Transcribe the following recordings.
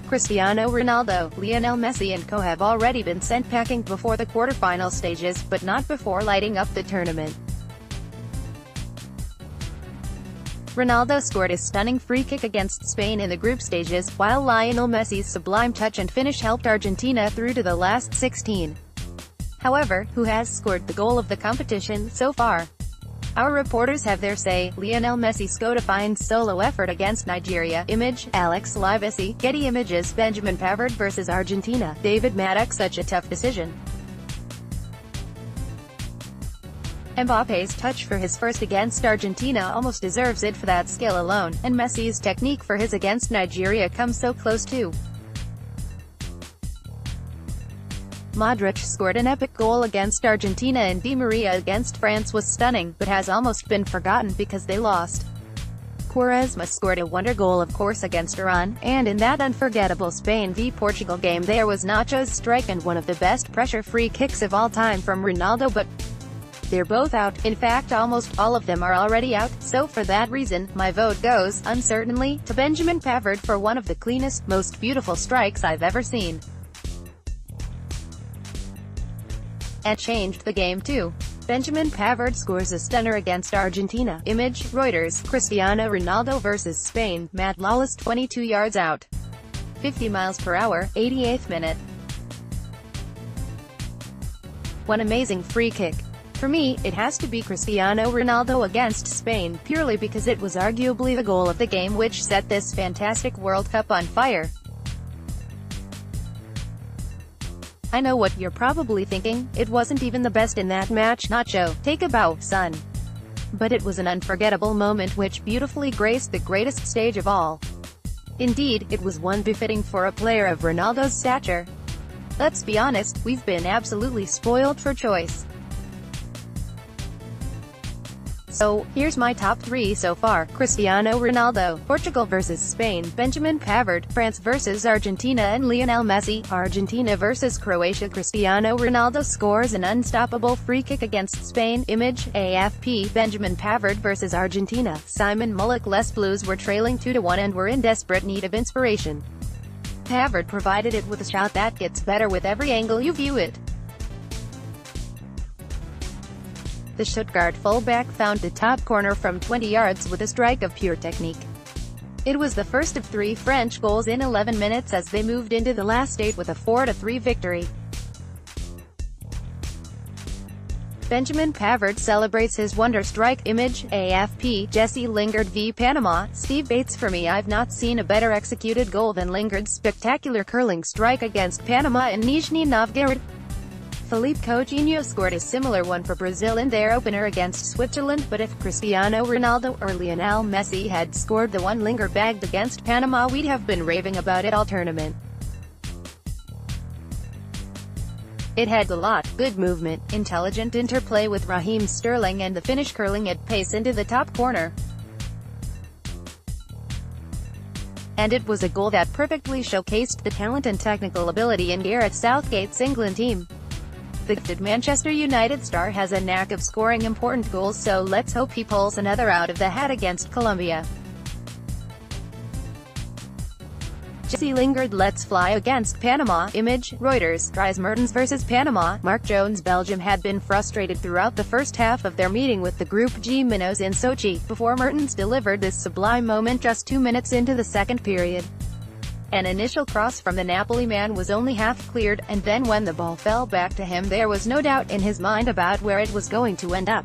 Cristiano Ronaldo, Lionel Messi and co have already been sent packing before the quarter-final stages, but not before lighting up the tournament. Ronaldo scored a stunning free kick against Spain in the group stages, while Lionel Messi's sublime touch and finish helped Argentina through to the last 16. However, who has scored the goal of the competition so far? Our reporters have their say. Lionel Messi scored a fine solo effort against Nigeria. Image, Alex Livesey. Getty Images. Benjamin Pavard vs Argentina. David Maddox. Such a tough decision. Mbappé's touch for his first against Argentina almost deserves it for that skill alone, and Messi's technique for his against Nigeria comes so close too. Modric scored an epic goal against Argentina and Di Maria against France was stunning, but has almost been forgotten because they lost. Quaresma scored a wonder goal of course against Iran, and in that unforgettable Spain v Portugal game there was Nacho's strike and one of the best pressure free kicks of all time from Ronaldo, but they're both out. In fact, almost all of them are already out, so for that reason, my vote goes, uncertainly, to Benjamin Pavard for one of the cleanest, most beautiful strikes I've ever seen. And changed the game too. Benjamin Pavard scores a stunner against Argentina. Image, Reuters. Cristiano Ronaldo vs Spain. Matt Lawless 22 yards out. 50 miles per hour, 88th minute. One amazing free kick. For me, it has to be Cristiano Ronaldo against Spain, purely because it was arguably the goal of the game which set this fantastic World Cup on fire. I know what you're probably thinking, it wasn't even the best in that match. Nacho, take a bow, son. But it was an unforgettable moment which beautifully graced the greatest stage of all. Indeed, it was one befitting for a player of Ronaldo's stature. Let's be honest, we've been absolutely spoiled for choice. So, here's my top 3 so far. Cristiano Ronaldo, Portugal vs Spain. Benjamin Pavard, France vs Argentina and Lionel Messi, Argentina vs Croatia. Cristiano Ronaldo scores an unstoppable free kick against Spain. Image, AFP. Benjamin Pavard vs Argentina. Simon Mullock. Les Blues were trailing 2-1 and were in desperate need of inspiration. Pavard provided it with a shot that gets better with every angle you view it. The Stuttgart fullback found the top corner from 20 yards with a strike of pure technique. It was the first of 3 French goals in 11 minutes as they moved into the last 8 with a 4-3 victory. Benjamin Pavard celebrates his wonder strike. Image, AFP. Jesse Lingard v Panama. Steve Bates. For me, I've not seen a better executed goal than Lingard's spectacular curling strike against Panama in Nizhny Novgorod. Philippe Coutinho scored a similar one for Brazil in their opener against Switzerland, but if Cristiano Ronaldo or Lionel Messi had scored the one Lingard bagged against Panama, we'd have been raving about it all tournament. It had a lot, good movement, intelligent interplay with Raheem Sterling and the finish curling at pace into the top corner. And it was a goal that perfectly showcased the talent and technical ability in Gareth Southgate's England team. The gifted Manchester United star has a knack of scoring important goals, so let's hope he pulls another out of the hat against Colombia. Jesse Lingard lets fly against Panama. Image, Reuters. Dries Mertens vs Panama. Mark Jones. Belgium had been frustrated throughout the first half of their meeting with the Group G minnows in Sochi, before Mertens delivered this sublime moment just 2 minutes into the second period. An initial cross from the Napoli man was only half cleared, and then when the ball fell back to him there was no doubt in his mind about where it was going to end up.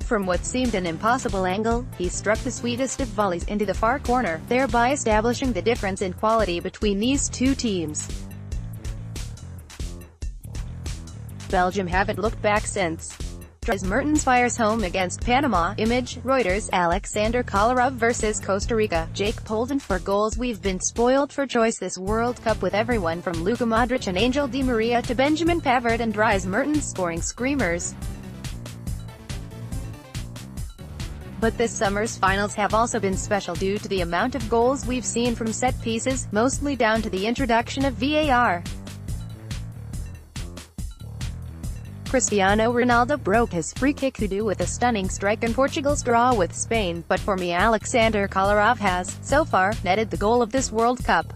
From what seemed an impossible angle, he struck the sweetest of volleys into the far corner, thereby establishing the difference in quality between these two teams. Belgium haven't looked back since. Dries Mertens fires home against Panama. Image, Reuters. Alexander Kolarov vs Costa Rica. Jake Polden. For goals, we've been spoiled for choice this World Cup, with everyone from Luka Modric and Angel Di Maria to Benjamin Pavard and Dries Mertens scoring screamers. But this summer's finals have also been special due to the amount of goals we've seen from set pieces, mostly down to the introduction of VAR. Cristiano Ronaldo broke his free-kick hoodoo with a stunning strike in Portugal's draw with Spain, but for me Alexander Kolarov has, so far, netted the goal of this World Cup.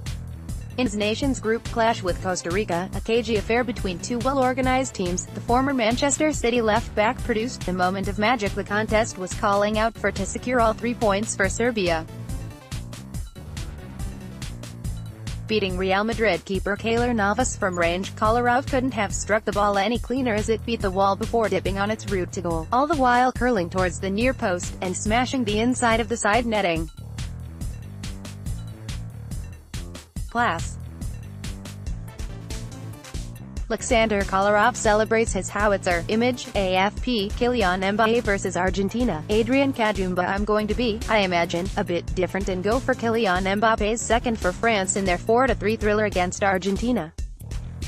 In his nation's group clash with Costa Rica, a cagey affair between two well-organized teams, the former Manchester City left-back produced the moment of magic the contest was calling out for to secure all 3 points for Serbia. Beating Real Madrid keeper Keylor Navas from range, Kolarov couldn't have struck the ball any cleaner as it beat the wall before dipping on its route to goal, all the while curling towards the near post, and smashing the inside of the side netting. Class. Alexander Kolarov celebrates his howitzer. Image, AFP, Kylian Mbappé vs Argentina. Adrian Kajumba. I'm going to be, I imagine, a bit different and go for Kylian Mbappe's second for France in their 4-3 thriller against Argentina.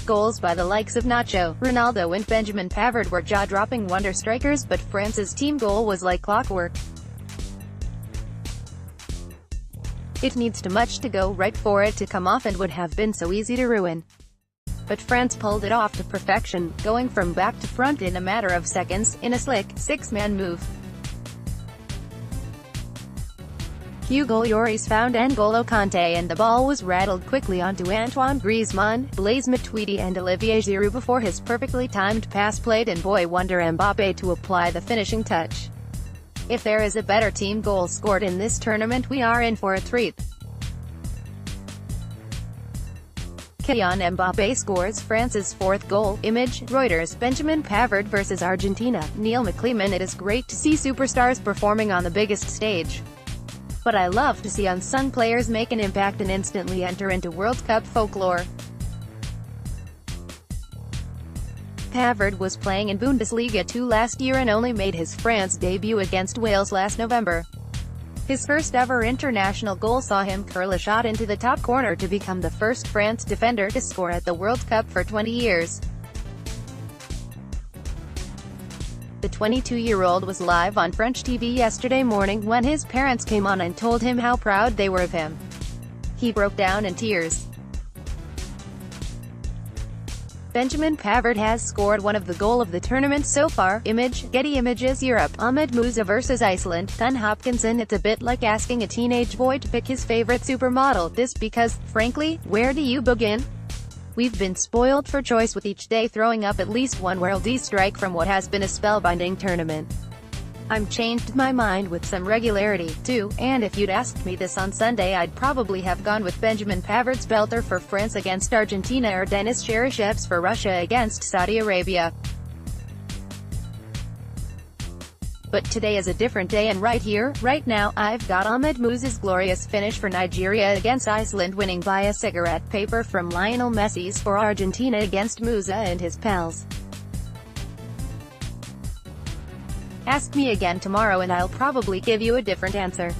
Goals by the likes of Nacho, Ronaldo and Benjamin Pavard were jaw-dropping wonder strikers, but France's team goal was like clockwork. It needs too much to go right for it to come off and would have been so easy to ruin. But France pulled it off to perfection, going from back to front in a matter of seconds, in a slick, six-man move. Hugo Lloris found N'Golo Kanté and the ball was rattled quickly onto Antoine Griezmann, Blaise Matuidi and Olivier Giroud before his perfectly timed pass played in boy wonder Mbappé to apply the finishing touch. If there is a better team goal scored in this tournament, we are in for a treat. Kylian Mbappé scores France's fourth goal. Image, Reuters. Benjamin Pavard vs Argentina. Neil McLeeman. It is great to see superstars performing on the biggest stage. But I love to see unsung players make an impact and instantly enter into World Cup folklore. Pavard was playing in Bundesliga 2 last year and only made his France debut against Wales last November. His first ever international goal saw him curl a shot into the top corner to become the first France defender to score at the World Cup for 20 years. The 22-year-old was live on French TV yesterday morning when his parents came on and told him how proud they were of him. He broke down in tears. Benjamin Pavard has scored one of the goal of the tournament so far. Image, Getty Images Europe. Ahmed Musa vs Iceland. Thun Hopkinson. It's a bit like asking a teenage boy to pick his favorite supermodel. This because, frankly, where do you begin? We've been spoiled for choice with each day throwing up at least one worldie strike from what has been a spellbinding tournament. I'm changed my mind with some regularity, too, and if you'd asked me this on Sunday I'd probably have gone with Benjamin Pavard's belter for France against Argentina or Denis Cherishev's for Russia against Saudi Arabia. But today is a different day and right here, right now, I've got Ahmed Musa's glorious finish for Nigeria against Iceland winning by a cigarette paper from Lionel Messi's for Argentina against Musa and his pals. Ask me again tomorrow and I'll probably give you a different answer.